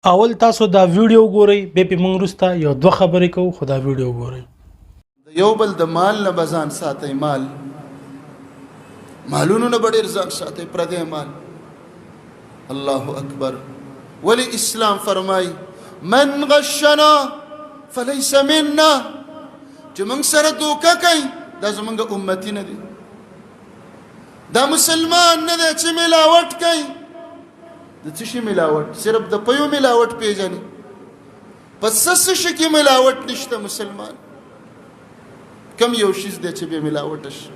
اول تاسو دا ویډیو ګورئ به په موږ وروسته یو دوه خبرې کوو خو دا ویډیو ګورئ. یو بل د مال نه بزان ساتي، مالونو نه ډېر ځان ساتي، پردی مال. الله اکبر. ولی اسلام فرمای من غشنا فليس منا، چې موږ سره دوکه کوي دا زمونږ امتی نه دي، دا مسلمان نه دی چې ملاوټ کوي. د څه شي ملاوټ؟ صرف د پیو ملاوټ پیژني، پس څه شي کې ملاوټ نشته. مسلمان کم یو شیز دی چې به ملاوټ شي.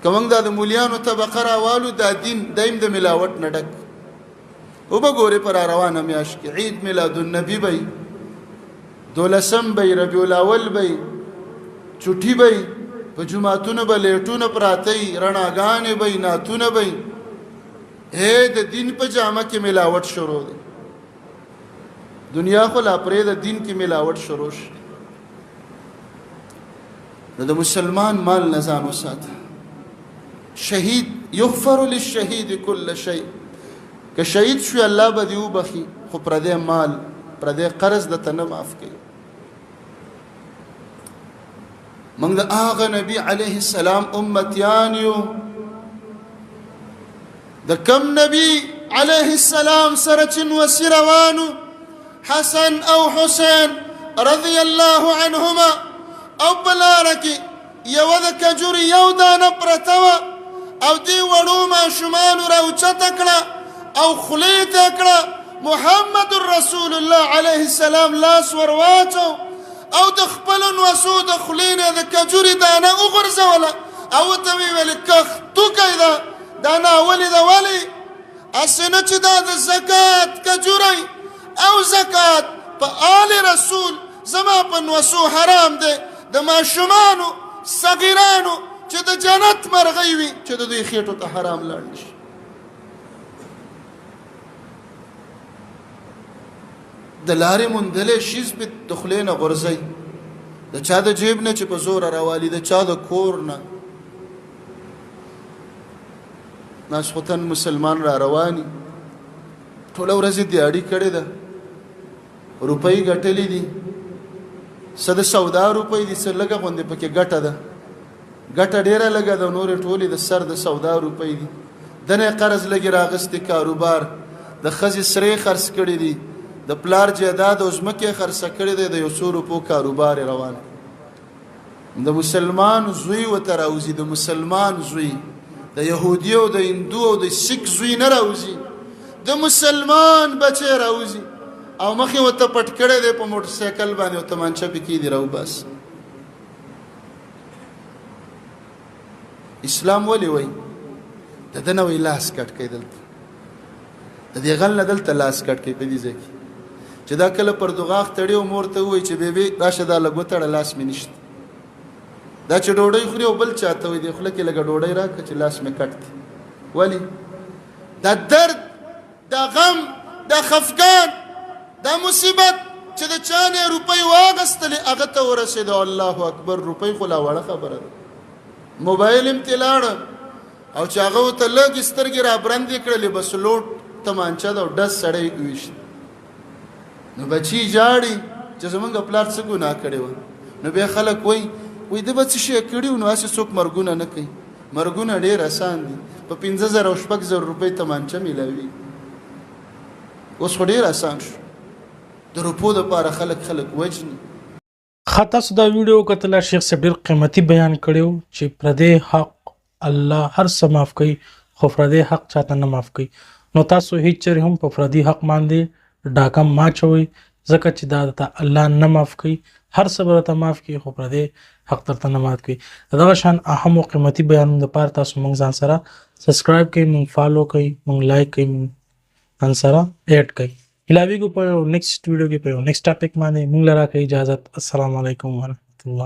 کوم دا د مولیانو طبقه راوالو دا دین دایم د ملاوټ نه ډک. او به ګورې پر روانه میاشت کې عید میلاد النبی بی، 12 بی، ربیع الاول بی، چټي بی، په جمعتونه به لیټونه پراته وي، رڼاګانې بی، نعتونه بی. د دین په جامه کې ملاوټ شروع دی. دنیا خو لا پرې د دین کې ملاوټ شروع شي. د مسلمان مال نه ځان وساته. شهید یغفر للشهید کل شیء، که شهید شوی الله به دې وبخي، خو پردی مال پردی قرض درته نه معاف کوي. موږ د هغه نبي علیه السلام امتیان یو. د کم نبی علیه السلام سره چې نوسي روانو، حسن او حسین رضی الله عنهما، او په لاره کې یوه د کجوري یو دانه پرته وه، او دې وړو ماشومانو راوچته کړه او خولې ته کړه. محمد رسول الله علیه السلام لاس ور واچو او د خپلو نوسو د خولې نه د کجوري دانه وغورځوله او ورته ویې ویل کښ توکی ده دا ناولې ده. ولې؟ هسې نه چې دا د زکات کجوری او زکات په آل رسول زما په نوسو حرام دی. د ماشومانو صغیرانو چې د جنت مرغۍ وي چې د دوی خېټو ته حرام لاړ نشي. د لارې موندلی شیز پې د خولې نه غورځئ، د چا د جیب نه چې په زوره راوالي، د چا د کور نه. ناسخوتن مسلمان را رواني، ټوله ورځ یې دیاړي کړې ده، روپۍ ګټلې دي، څه د سودا روپۍ دي، څه لږه غوندې پکې ګټه ده، ګټه ډېره لږه ده، نورې ټولې د سر د سودا روپۍ دي. دنه قرض لګي راغستې کاروبار، د ښځې سرې خرڅ کړي دي، د پلار جیداد او ځمکې خرڅه کړې دی، د یو څو روپو کاروبار یې روان. د مسلمان زوی ورته راوځي، د مسلمان زوی، د یهودي او د هندو او د سیک زوی نه راوځي، د مسلمان بچی راوځي او مخې ورته پټ کړی دی په موټر سایکل باندې او تمانچه پکې دی راوباس. اسلام ولې وایي د ده نه وایي لاس کټ کوي، دلته د دې غل نه دلته لاس کټ کوي په دې ځای کې چې دا کله پر دغاغ تړي او مور ته ووایي چې بیبي راشه دا لږ وتړه لاس مې نشته. دا چې ډوډۍ خوري او بل چاته وایي د خوله کې لږه ډوډۍ راکړه چې لاس مې کټ دی. ولې؟ دا درد، دا غم، دا خفګان، دا مصیبت چې د چا نه روپۍ واغستلې هغه ته ورسېده. الله اکبر. روپۍ خو لا وړه خبره ده، موبایل هم ترې لاړه او چې هغه ورته لږې سترګې را برندې کړلې، بس لوټ تمانچه ده او ډز سړی وویشت. نو بچي ژاړي چې زمونږ پلار څه ګناه کړې وه. نو بیا خلک وایي ده به څه شی کړي وو. نو هسې څوک مرګونه نه کوي، مرګونه ډېر اسان دي. په 50,000 او 6,000 روپۍ تمانچه میلاوي. اوس خو ډېر اسان شو، د روپو دپاره خلک وجني. تاسو دا ویډیو کتله، شیخ صاحب ډېر قیمتي بیان کړی و چې پردی حق الله هر څه معاف کوي خو پردی حق چاته نه معاف کوي. نو تاسو هیڅ چېرې هم په پردي حق باندې ډاکه مه اچوئ، ځکه چې دا درته الله نه معاف کوي. هر څه به درته معاف کوي خو پردی حق درته نه معاف کوي. د دغه شان اهم او قیمتي بیانونو دپاره تاسو موږ ځان سره سبسکرایب کوئ، موږ فالو کوئ، موږ لایک کوئ، موږ ځان سره ایډ کوئ. هیلاویږو په نیکسټ ویډیو کې په نیکسټ ټاپک باندې موږ له راکړئ اجازت. السلام علیکم ورحمة الله.